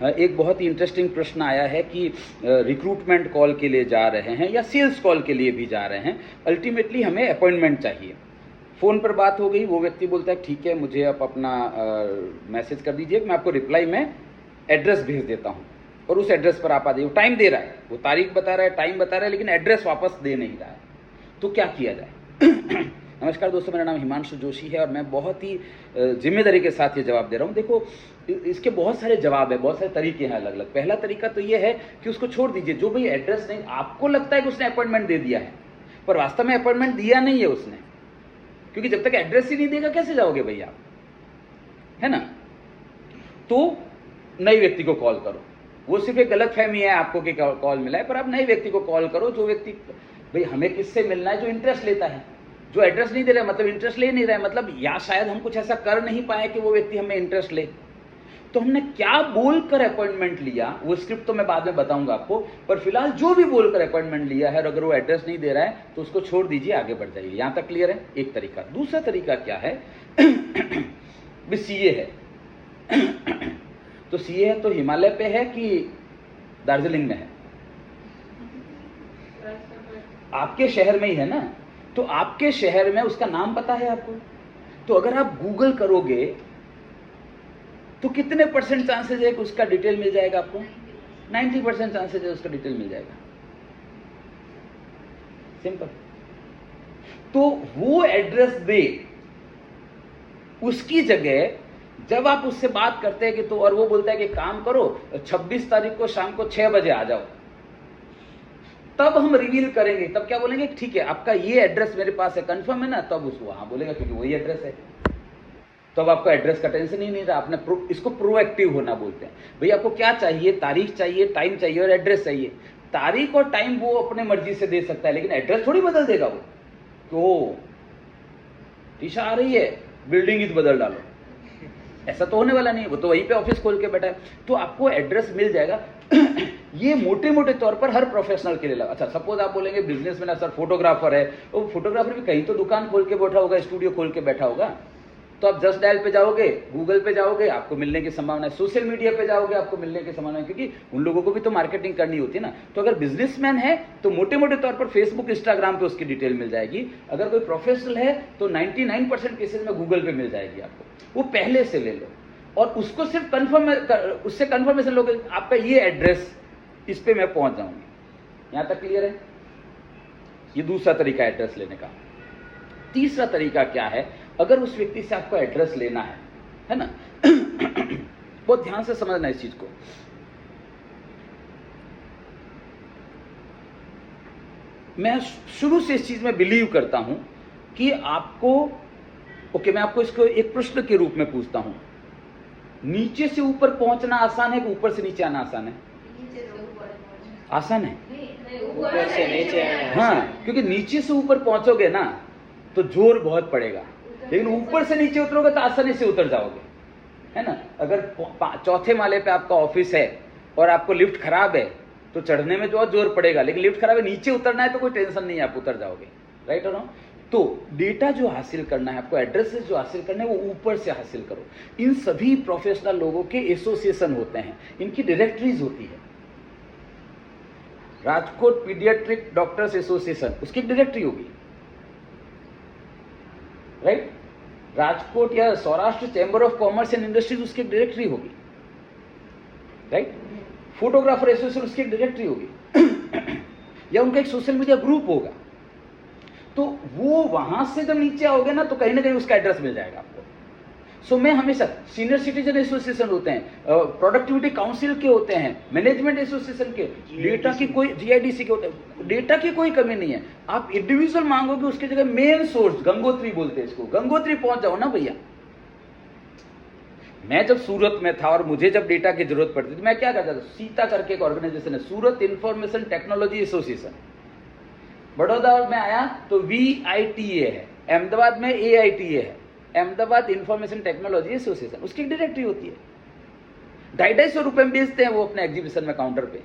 एक बहुत ही इंटरेस्टिंग प्रश्न आया है कि रिक्रूटमेंट कॉल के लिए जा रहे हैं या सेल्स कॉल के लिए भी जा रहे हैं, अल्टीमेटली हमें अपॉइंटमेंट चाहिए। फ़ोन पर बात हो गई, वो व्यक्ति बोलता है ठीक है मुझे आप अपना मैसेज कर दीजिए, मैं आपको रिप्लाई में एड्रेस भेज देता हूँ और उस एड्रेस पर आप आ जाइए। टाइम दे रहा है, वो तारीख बता रहा है, टाइम बता रहा है, लेकिन एड्रेस वापस दे नहीं रहा है, तो क्या किया जाए? नमस्कार दोस्तों, मेरा नाम हिमांशु जोशी है और मैं बहुत ही जिम्मेदारी के साथ ये जवाब दे रहा हूँ। देखो, इसके बहुत सारे जवाब है, बहुत सारे तरीके हैं अलग अलग। पहला तरीका तो ये है कि उसको छोड़ दीजिए। जो भाई एड्रेस नहीं, आपको लगता है कि उसने अपॉइंटमेंट दे दिया है, पर वास्तव में अपॉइंटमेंट दिया नहीं है उसने, क्योंकि जब तक एड्रेस ही नहीं देगा कैसे जाओगे भाई आप, है ना? तो नए व्यक्ति को कॉल करो। वो सिर्फ एक गलत फहमी है आपको कि कॉल मिला है, पर आप नए व्यक्ति को कॉल करो। जो व्यक्ति, भाई हमें किससे मिलना है? जो इंटरेस्ट लेता है। जो एड्रेस नहीं दे रहा है मतलब इंटरेस्ट ले नहीं रहा है, मतलब या शायद हम कुछ ऐसा कर नहीं पाए कि वो व्यक्ति हमें इंटरेस्ट ले। तो हमने क्या बोलकर अपॉइंटमेंट लिया, वो स्क्रिप्ट तो मैं बाद में बताऊंगा आपको, पर फिलहाल जो भी बोलकर अपॉइंटमेंट लिया है, और अगर वो एड्रेस नहीं दे रहा है तो उसको छोड़ दीजिए, आगे बढ़ जाइए। यहां तक क्लियर है? एक तरीका। दूसरा तरीका क्या है? सीए है। तो सीए है तो हिमालय पे है कि दार्जिलिंग में है? आपके शहर में ही है ना? तो आपके शहर में उसका नाम पता है आपको? तो अगर आप गूगल करोगे तो कितने % चांसेस है कि उसका डिटेल मिल जाएगा आपको? 90% चांसेस है उसका डिटेल मिल जाएगा। सिंपल। तो वो एड्रेस दे, उसकी जगह जब आप उससे बात करते हैं कि तो, और वो बोलता है कि काम करो 26 तारीख को शाम को 6 बजे आ जाओ, तब हम रिवील करेंगे। तब क्या बोलेंगे? ठीक है आपका ये एड्रेस मेरे पास है, कंफर्म है ना? तब उसको हाँ बोलेगा, क्योंकि वही एड्रेस है। तो अब आपको एड्रेस का टेंशन ही नहीं रहा। आपने इसको प्रोएक्टिव होना बोलते हैं। भाई आपको क्या चाहिए? तारीख चाहिए, टाइम चाहिए और एड्रेस चाहिए। तारीख और टाइम वो अपने मर्जी से दे सकता है, लेकिन एड्रेस थोड़ी बदल देगा वो। तो टीशा आ रही है, बिल्डिंग ही तो बदल डालो, ऐसा तो होने वाला नहीं है। वो तो वहीं पे ऑफिस खोल के बैठा है। तो आपको एड्रेस मिल जाएगा। ये मोटे मोटे तौर पर हर प्रोफेशनल के लिए लगा। अच्छा, सपोज आप बोलेंगे बिजनेसमैन है सर, फोटोग्राफर है, वो फोटोग्राफर भी कहीं तो दुकान खोल के बैठा होगा, स्टूडियो खोल के बैठा होगा। तो आप जस्ट डायल पे जाओगे, गूगल पे जाओगे, आपको मिलने की संभावना है। सोशल मीडिया पे जाओगे, आपको मिलने की संभावना है, क्योंकि उन लोगों को भी तो मार्केटिंग करनी होती है ना। तो अगर बिजनेसमैन है तो मोटे मोटे तौर पर फेसबुक, इंस्टाग्राम पे उसकी डिटेल मिल जाएगी। अगर कोई प्रोफेशनल है तो 99% केसेस में गूगल पे मिल जाएगी आपको। वो पहले से ले लो और उसको सिर्फ उससे कंफर्मेशन लोगे, आपका ये एड्रेस, इस पे मैं पहुंच जाऊंगी। यहां तक क्लियर है? ये दूसरा तरीका एड्रेस लेने का। तीसरा तरीका क्या है? अगर उस व्यक्ति से आपको एड्रेस लेना है ना? बहुत ध्यान से समझना इस चीज को। मैं शुरू से इस चीज में बिलीव करता हूं कि आपको, ओके, मैं आपको इसको एक प्रश्न के रूप में पूछता हूं, नीचे से ऊपर पहुंचना आसान है कि ऊपर से नीचे आना आसान है? आसान है। ऊपर से नीचे आना। हाँ, क्योंकि नीचे से ऊपर पहुंचोगे ना तो जोर बहुत पड़ेगा, लेकिन ऊपर से नीचे उतरोगे तो आसानी से उतर जाओगे, है ना? अगर 4थे माले पे आपका ऑफिस है और आपको लिफ्ट खराब है तो चढ़ने में जो जोर पड़ेगा, लेकिन लिफ्ट खराब है, नीचे उतरना है तो कोई टेंशन नहीं है, आप उतर जाओगे। राइट और रॉन्ग? तो डेटा जो हासिल करना है आपको, एड्रेसेस जो हासिल करना है, वो ऊपर से हासिल करो। इन सभी प्रोफेशनल लोगों के एसोसिएशन होते हैं, इनकी डायरेक्टरीज होती है। राजकोट पीडियाट्रिक डॉक्टर्स एसोसिएशन, उसकी एक डायरेक्टरी होगी। राइट? राजकोट या Saurashtra chamber of commerce and industries, उसकी एक डायरेक्टरी होगी। राइट? फोटोग्राफर एसोसिएशन, उसकी एक डायरेक्टरी होगी। या उनका एक सोशल मीडिया ग्रुप होगा। तो वो वहां से जब नीचे आओगे ना तो कहीं ना कहीं उसका एड्रेस मिल जाएगा आपको। सो मैं हमेशा, सीनियर सिटीजन एसोसिएशन होते हैं, प्रोडक्टिविटी काउंसिल के होते हैं, मैनेजमेंट एसोसिएशन के, डेटा की कोई, जीआईडीसी के होते हैं, डेटा की कोई कमी नहीं है। आप इंडिविजुअल मांगोगे, उसकी जगह मेन सोर्स, गंगोत्री बोलते हैं इसको, गंगोत्री पहुंच जाओ ना भैया। मैं जब सूरत में था और मुझे जब डेटा की जरूरत पड़ती थी, मैं क्या करता था? सीता करके एक ऑर्गेनाइजेशन है, सूरत इंफॉर्मेशन टेक्नोलॉजी एसोसिएशन। बड़ौदा में आया तो VITA है, अहमदाबाद में AITA है, अहमदाबाद इंफॉर्मेशन टेक्नोलॉजी एसोसिएशन, उसकी एक डायरेक्टरी होती है। 250 रुपए में बेचते हैं वो अपने एग्जीबिशन में काउंटर पे।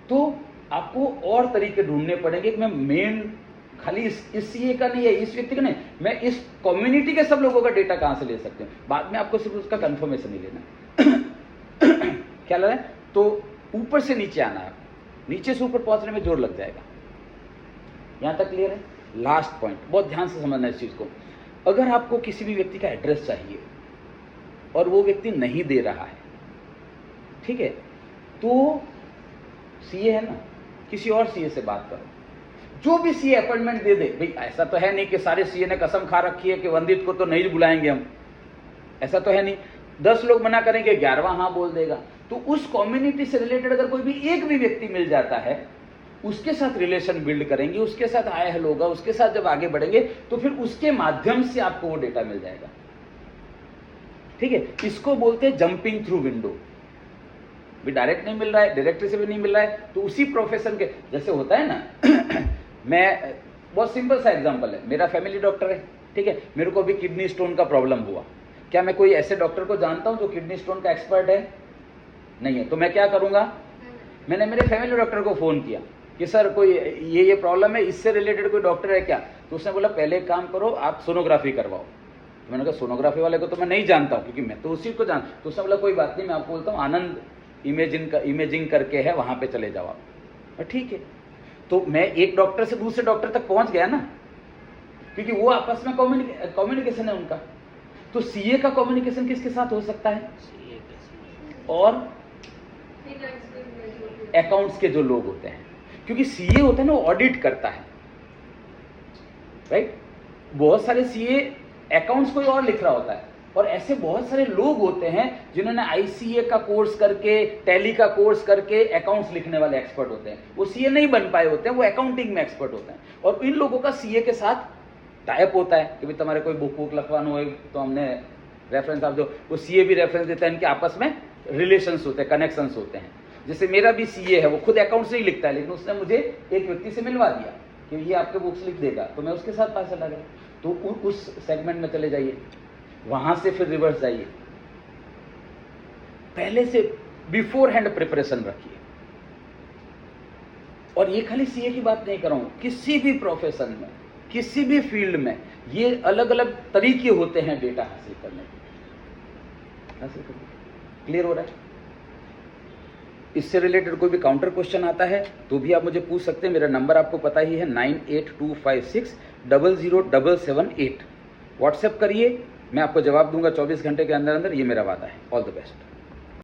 तो आपको और तरीके ढूंढने पड़ेंगे कि मैं मेन खाली इस सीए का नहीं है, इस व्यक्ति का नहीं, मैं इस कम्युनिटी के सब लोगों का डेटा कहां से ले सकते हैं। बाद में आपको सिर्फ उसका कंफर्मेशन ही लेना है। क्या लग रहा है? तो ऊपर से नीचे आना है, नीचे से ऊपर पहुंचने में जोर लग जाएगा। यहां तक क्लियर है? लास्ट पॉइंट, बहुत ध्यान से समझना इस चीज को। अगर आपको किसी भी व्यक्ति का एड्रेस चाहिए और वो व्यक्ति नहीं दे रहा है, ठीक है, तो सीए है ना, किसी और सीए से बात करो। जो भी सीए अपॉइंटमेंट दे दे, भाई ऐसा तो है नहीं कि सारे सीए ने कसम खा रखी है कि वंदित को तो नहीं बुलाएंगे हम, ऐसा तो है नहीं। 10 लोग मना करेंगे, 11वां हाँ बोल देगा। तो उस कम्युनिटी से रिलेटेड अगर कोई भी एक भी व्यक्ति मिल जाता है, उसके साथ रिलेशन बिल्ड करेंगे, उसके साथ हाय हेलो होगा, उसके साथ जब आगे बढ़ेंगे तो फिर उसके माध्यम से आपको वो डेटा मिल जाएगा। ठीक है, इसको बोलते हैं जंपिंग थ्रू विंडो। भी डायरेक्ट नहीं मिल रहा है, डायरेक्टरी से भी नहीं मिल रहा है, तो उसी प्रोफेशन के जैसे होता है ना मैं बहुत सिंपल सा एग्जांपल है, मेरा फैमिली डॉक्टर है, ठीक है, मेरे को भी किडनी स्टोन का प्रॉब्लम हुआ। क्या मैं कोई ऐसे डॉक्टर को जानता हूं जो किडनी स्टोन का एक्सपर्ट है? नहीं है। तो मैं क्या करूंगा, मैंने मेरे फैमिली डॉक्टर को फोन किया कि सर कोई ये प्रॉब्लम है, इससे रिलेटेड कोई डॉक्टर है क्या? तो उसने बोला पहले एक काम करो, आप सोनोग्राफी करवाओ। तो मैंने कहा सोनोग्राफी वाले को तो मैं नहीं जानता हूँ, क्योंकि मैं तो उसी को जानता। तो उसने बोला कोई बात नहीं, मैं आपको बोलता हूँ आनंद इमेजिंग करके है, वहां पे चले जाओ आप। ठीक है, तो मैं एक डॉक्टर से दूसरे डॉक्टर तक पहुंच गया ना, क्योंकि वो आपस में कम्युनिकेशन है उनका। तो सीए का कम्युनिकेशन किसके साथ हो सकता है? और अकाउंट्स के जो लोग होते हैं, क्योंकि सीए होता है ना, वो ऑडिट करता है, राइट। बहुत सारे सीए अकाउंट्स कोई और लिख रहा होता है, और ऐसे बहुत सारे लोग होते हैं जिन्होंने आईसीए का कोर्स करके, टैली का कोर्स करके अकाउंट्स लिखने वाले एक्सपर्ट होते हैं। वो सीए नहीं बन पाए होते हैं, वो अकाउंटिंग में एक्सपर्ट होते हैं। और इन लोगों का सीए के साथ टाइप होता है कि भाई तुम्हारे कोई बुक लिखवाना हो तो हमने रेफरेंस, आप जो वो सीए भी रेफरेंस देता है, इनके आपस में रिलेशंस होते हैं, कनेक्शंस होते हैं। जैसे मेरा भी सीए है, वो खुद अकाउंट्स नहीं लिखता है, लेकिन उसने मुझे एक व्यक्ति से मिलवा दिया कि ये आपके बुक्स लिख देगा, तो मैं उसके साथ पास चला गया। तो उस सेगमेंट में चले जाइए, वहां से फिर रिवर्स जाइए। पहले से बिफोर हैंड प्रिपरेशन रखिए। और ये खाली सीए की बात नहीं कर रहा हूं, किसी भी प्रोफेशन में, किसी भी फील्ड में ये अलग अलग तरीके होते हैं डेटा हासिल करने के। क्लियर हो रहा है? इससे रिलेटेड कोई भी काउंटर क्वेश्चन आता है तो भी आप मुझे पूछ सकते हैं। मेरा नंबर आपको पता ही है, 9825600778। व्हाट्सएप करिए, मैं आपको जवाब दूंगा 24 घंटे के अंदर अंदर, ये मेरा वादा है। All the best.